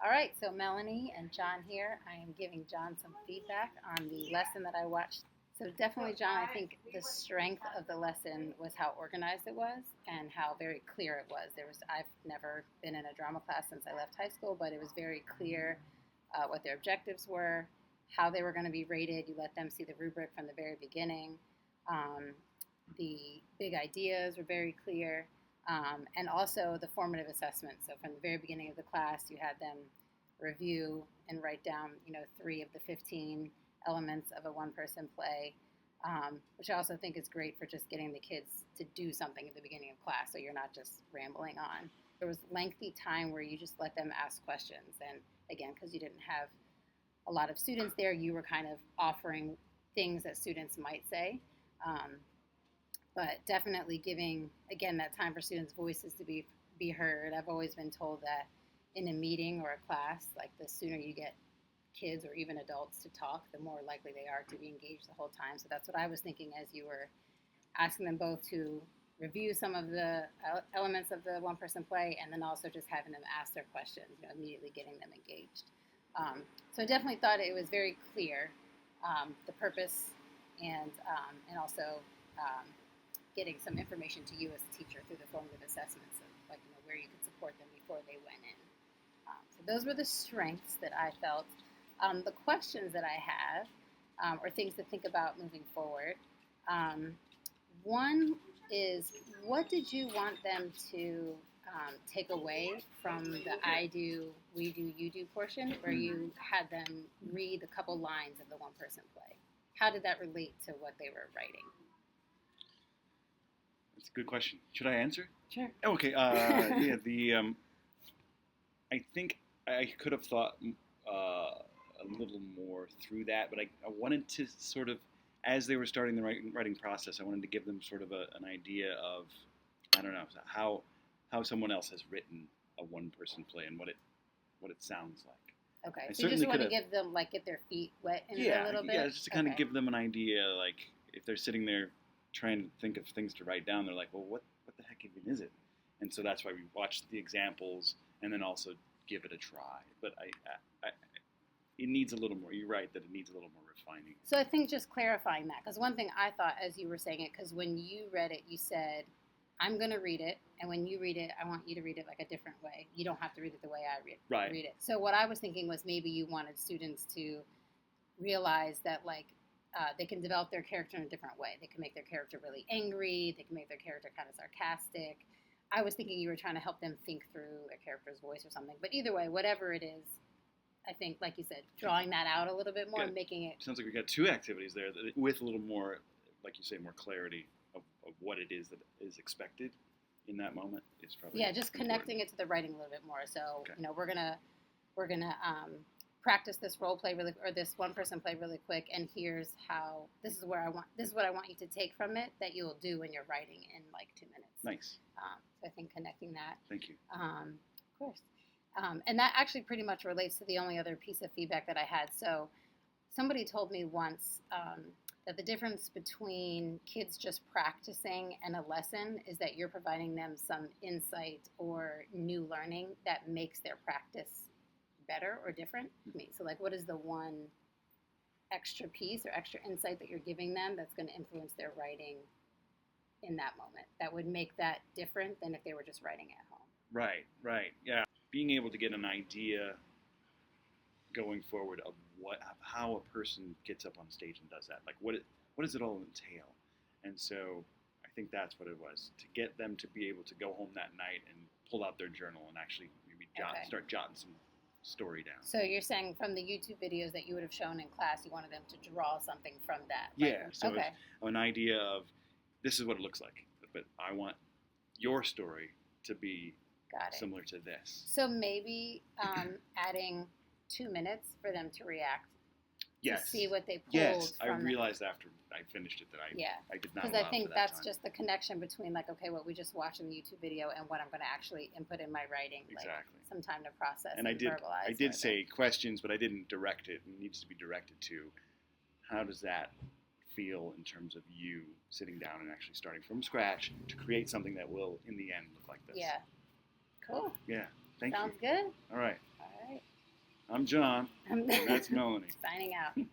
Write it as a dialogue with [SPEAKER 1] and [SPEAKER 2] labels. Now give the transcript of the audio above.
[SPEAKER 1] All right, so Melanie and John here. I am giving John some feedback on the lesson that I watched. So definitely, John, I think the strength of the lesson was how organized it was and how very clear it was. I've never been in a drama class since I left high school, but it was very clear what their objectives were, how they were going to be rated. You let them see the rubric from the very beginning. The big ideas were very clear. And also the formative assessment. So from the very beginning of the class, you had them review and write down, 3 of the 15 elements of a one-person play, which I also think is great for just getting the kids to do something at the beginning of class, so you're not just rambling on. There was lengthy time where you just let them ask questions, and again, because you didn't have a lot of students there, you were kind of offering things that students might say. But definitely giving, again, that time for students' voices to be heard. I've always been told that in a meeting or a class, like the sooner you get kids or even adults to talk, the more likely they are to be engaged the whole time. So that's what I was thinking as you were asking them both to review some of the elements of the one-person play and then also just having them ask their questions, immediately getting them engaged. So I definitely thought it was very clear, the purpose and also getting some information to you as a teacher through the formative assessments of where you could support them before they went in. So those were the strengths that I felt. The questions that I have or things to think about moving forward. One is, what did you want them to take away from the I do, we do, you do portion where you had them read a couple lines of the one-person play? How did that relate to what they were writing?
[SPEAKER 2] That's a good question. Should I answer?
[SPEAKER 1] Sure.
[SPEAKER 2] Okay. I think I could have thought a little more through that, but I wanted to sort of, as they were starting the writing process, I wanted to give them sort of an idea of, I don't know, how someone else has written a one-person play and what it sounds like.
[SPEAKER 1] Okay. So you just want to give them, get their feet wet in it a little bit?
[SPEAKER 2] Yeah, just to kind of give them an idea, like if they're sitting there trying to think of things to write down, they're like, well, what the heck even is it? And so that's why we watch the examples and then also give it a try. But it needs a little more. You're right that it needs a little more refining.
[SPEAKER 1] So I think just clarifying that, because one thing I thought as you were saying it, because when you read it, you said, I'm going to read it, and when you read it, I want you to read it like a different way. You don't have to read it the way I read it. So what I was thinking was maybe you wanted students to realize that, they can develop their character in a different way. They can make their character really angry. They can make their character kind of sarcastic. I was thinking you were trying to help them think through their character's voice or something. But either way, whatever it is, I think, like you said, drawing that out a little bit more and making it...
[SPEAKER 2] Sounds like we got 2 activities there with a little more, like you say, more clarity of what it is that is expected in that moment is probably...
[SPEAKER 1] Yeah, just connecting it to the writing a little bit more. So, we're gonna practice this role play this one-person play really quick, and here's how, this is what I want you to take from it that you'll do when you're writing in 2 minutes.
[SPEAKER 2] Nice.
[SPEAKER 1] So I think connecting that.
[SPEAKER 2] Thank you.
[SPEAKER 1] Of course. And that actually pretty much relates to the only other piece of feedback that I had. So somebody told me once that the difference between kids just practicing and a lesson is that you're providing them some insight or new learning that makes their practice better or different. So what is the one extra piece or extra insight that you're giving them that's going to influence their writing in that moment that would make that different than if they were just writing at home?
[SPEAKER 2] Right. Yeah. Being able to get an idea going forward of how a person gets up on stage and does that. What does it all entail? And so I think that's what it was, to get them to be able to go home that night and pull out their journal and actually maybe start jotting some story down.
[SPEAKER 1] So you're saying from the YouTube videos that you would have shown in class, you wanted them to draw something from that?
[SPEAKER 2] Yeah. So an idea of, this is what it looks like, but I want your story to be similar to this.
[SPEAKER 1] So maybe adding 2 minutes for them to react.
[SPEAKER 2] Yes.
[SPEAKER 1] To see what they pulled.
[SPEAKER 2] Yes, I realized after I finished it that I did not.
[SPEAKER 1] Because I think that's just the connection between what we just watched in the YouTube video and what I'm going to actually input in my writing.
[SPEAKER 2] Exactly.
[SPEAKER 1] Some time to process
[SPEAKER 2] and
[SPEAKER 1] verbalize.
[SPEAKER 2] I did say questions, but I didn't direct it. It needs to be directed to, how does that feel in terms of you sitting down and actually starting from scratch to create something that will, in the end, look like this?
[SPEAKER 1] Yeah. Cool.
[SPEAKER 2] Yeah. Thank you.
[SPEAKER 1] Sounds good.
[SPEAKER 2] All right.
[SPEAKER 1] All right.
[SPEAKER 2] I'm John, and that's Melanie.
[SPEAKER 1] Signing out.